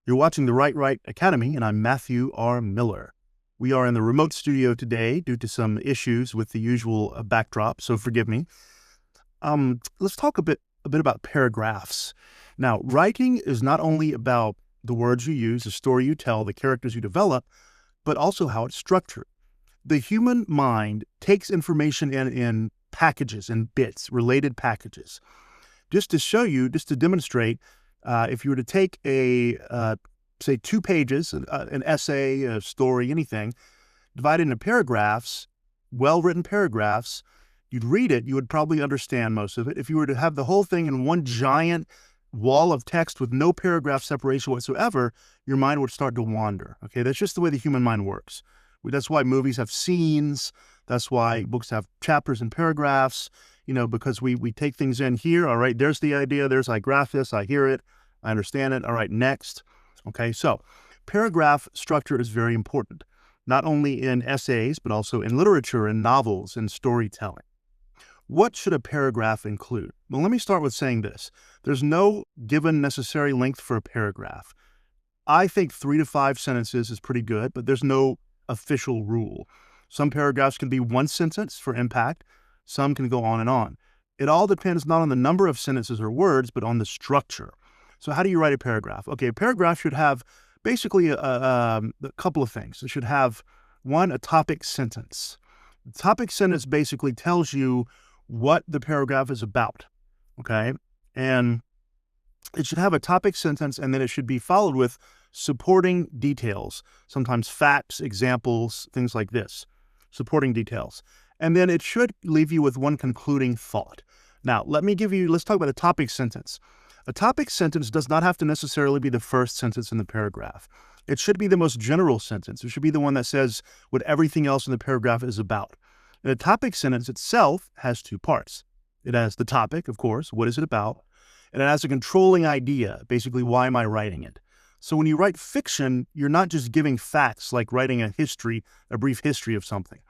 You're watching the Right Academy, and I'm Matthew R. Miller. We are in the remote studio today due to some issues with the usual backdrop, so forgive me. Let's talk a bit about paragraphs. Now, writing is not only about the words you use, the story you tell, the characters you develop, but also how it's structured. The human mind takes information in packages and bits, related packages. Just to demonstrate, if you were to take say 2 pages, an essay, a story, anything, divide it into paragraphs, well-written paragraphs, you'd read it, you would probably understand most of it. If you were to have the whole thing in one giant wall of text with no paragraph separation whatsoever, your mind would start to wander. Okay, that's just the way the human mind works. That's why movies have scenes. That's why books have chapters and paragraphs, because we take things in here. All right, there's the idea. I graph this, I hear it, I understand it. All right, next. Okay, so paragraph structure is very important, not only in essays, but also in literature and novels and storytelling. What should a paragraph include? Well, let me start with saying this. There's no given necessary length for a paragraph. I think 3 to 5 sentences is pretty good, but there's no official rule. Some paragraphs can be 1 sentence for impact. Some can go on and on. It all depends not on the number of sentences or words, but on the structure. So how do you write a paragraph? Okay, a paragraph should have basically a couple of things. It should have, 1, a topic sentence. The topic sentence basically tells you what the paragraph is about, okay? And it should have a topic sentence, and then it should be followed with supporting details, sometimes facts, examples, things like this, supporting details. And then it should leave you with 1 concluding thought. Now, let's talk about a topic sentence. A topic sentence does not have to necessarily be the first sentence in the paragraph. It should be the most general sentence. It should be the one that says what everything else in the paragraph is about. And a topic sentence itself has 2 parts. It has the topic, of course, what is it about? And it has a controlling idea, basically, why am I writing it? So when you write fiction, you're not just giving facts like writing a brief history of something.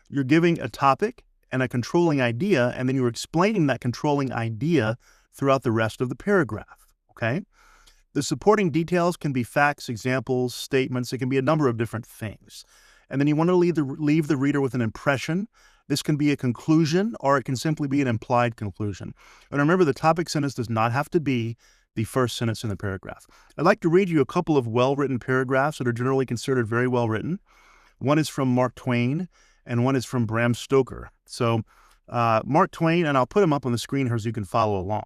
You're giving a topic and a controlling idea, and then you're explaining that controlling idea throughout the rest of the paragraph, okay? The supporting details can be facts, examples, statements. It can be a number of different things. And then you want to leave the reader with an impression. This can be a conclusion, or it can simply be an implied conclusion. And remember, the topic sentence does not have to be the first sentence in the paragraph. I'd like to read you a couple of well-written paragraphs that are generally considered very well-written. One is from Mark Twain, and one is from Bram Stoker. So Mark Twain, and I'll put him up on the screen here so you can follow along.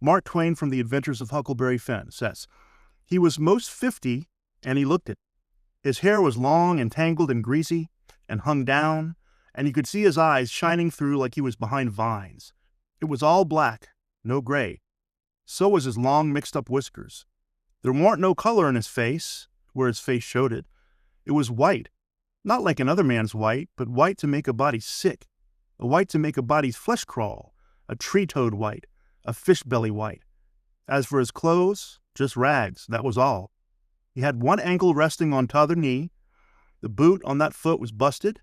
Mark Twain from The Adventures of Huckleberry Finn says, "He was most 50, and he looked it. His hair was long and tangled and greasy and hung down, and you could see his eyes shining through like he was behind vines. It was all black, no gray. So was his long mixed-up whiskers. There warn't no color in his face, where his face showed it. It was white, not like another man's white, but white to make a body sick, a white to make a body's flesh crawl, a tree-toad white, a fish-belly white. As for his clothes, just rags, that was all. He had 1 ankle resting on t'other knee, the boot on that foot was busted,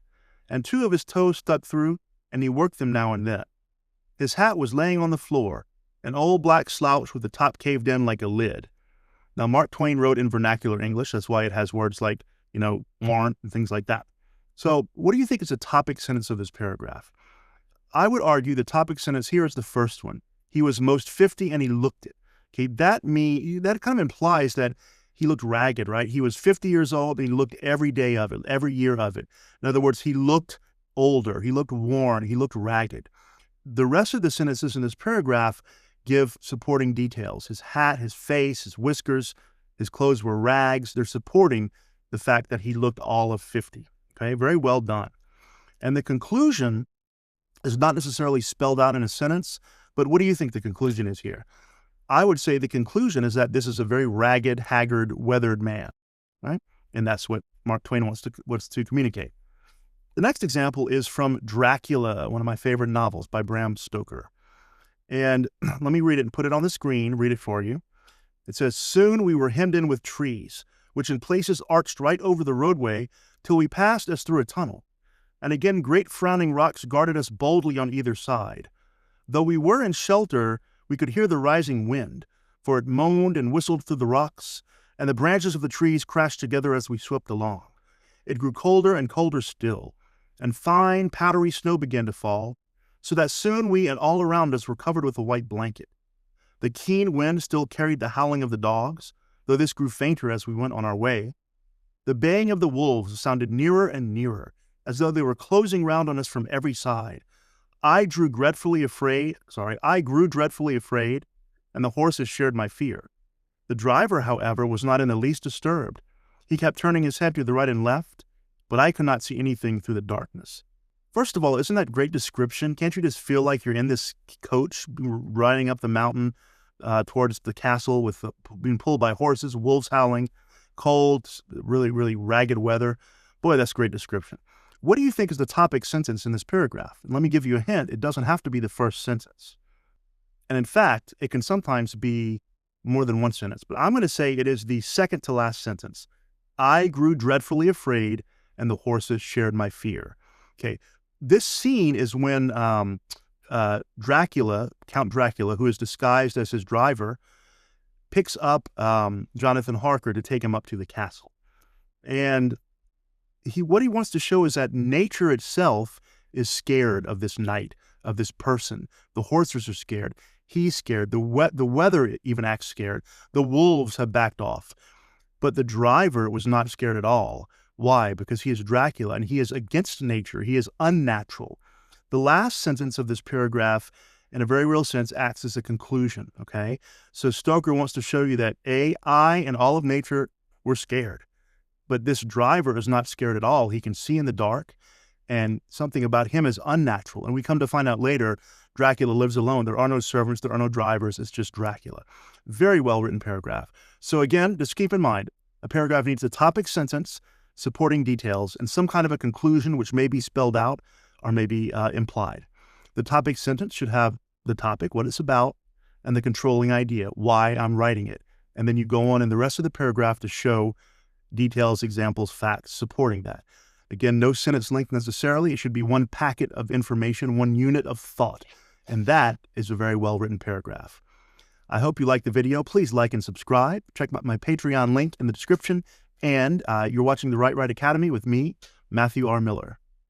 and 2 of his toes stuck through, and he worked them now and then. His hat was laying on the floor, an old black slouch with the top caved in like a lid." Now, Mark Twain wrote in vernacular English. That's why it has words like, warrant and things like that. So what do you think is the topic sentence of this paragraph? I would argue the topic sentence here is the first one. He was most 50 and he looked it. Okay, that kind of implies that he looked ragged, right? He was 50 years old and he looked every day of it, every year of it. In other words, he looked older, he looked worn, he looked ragged. The rest of the sentences in this paragraph give supporting details. His hat, his face, his whiskers, his clothes were rags. They're supporting the fact that he looked all of 50. Okay, very well done. And the conclusion is not necessarily spelled out in a sentence, but what do you think the conclusion is here? I would say the conclusion is that this is a very ragged, haggard, weathered man, right? And that's what Mark Twain wants to communicate. The next example is from Dracula, one of my favorite novels by Bram Stoker. And let me read it and put it on the screen, read it for you. It says, "Soon we were hemmed in with trees, which in places arched right over the roadway till we passed as through a tunnel. And again great frowning rocks guarded us boldly on either side. Though we were in shelter, we could hear the rising wind, for it moaned and whistled through the rocks, and the branches of the trees crashed together as we swept along. It grew colder and colder still, and fine, powdery snow began to fall, so that soon we and all around us were covered with a white blanket. The keen wind still carried the howling of the dogs, though this grew fainter as we went on our way. The baying of the wolves sounded nearer and nearer, as though they were closing round on us from every side. I grew dreadfully afraid, and the horses shared my fear. The driver, however, was not in the least disturbed. He kept turning his head to the right and left, but I could not see anything through the darkness. First of all, isn't that great description? Can't you just feel like you're in this coach riding up the mountain towards the castle with being pulled by horses, wolves howling, cold, really, really ragged weather? Boy, that's a great description. What do you think is the topic sentence in this paragraph? And let me give you a hint. It doesn't have to be the first sentence. And in fact, it can sometimes be more than one sentence. But I'm going to say it is the second to last sentence. I grew dreadfully afraid, and the horses shared my fear. Okay, this scene is when Dracula, Count Dracula, who is disguised as his driver, picks up Jonathan Harker to take him up to the castle. And what he wants to show is that nature itself is scared of this knight, of this person. The horses are scared. He's scared. The weather even acts scared. The wolves have backed off. But the driver was not scared at all. Why? Because he is Dracula and he is against nature. He is unnatural. The last sentence of this paragraph, in a very real sense, acts as a conclusion, okay? So Stoker wants to show you that I and all of nature were scared. But this driver is not scared at all. He can see in the dark, and something about him is unnatural. And we come to find out later, Dracula lives alone. There are no servants. There are no drivers. It's just Dracula. Very well-written paragraph. So again, just keep in mind, a paragraph needs a topic sentence, supporting details, and some kind of a conclusion which may be spelled out or may be implied. The topic sentence should have the topic, what it's about, and the controlling idea, why I'm writing it. And then you go on in the rest of the paragraph to show details, examples, facts supporting that. Again, no sentence length necessarily. It should be one packet of information, one unit of thought. And that is a very well-written paragraph. I hope you liked the video. Please like and subscribe. Check out my Patreon link in the description. And you're watching the Write Right Academy with me, Matthew R. Miller.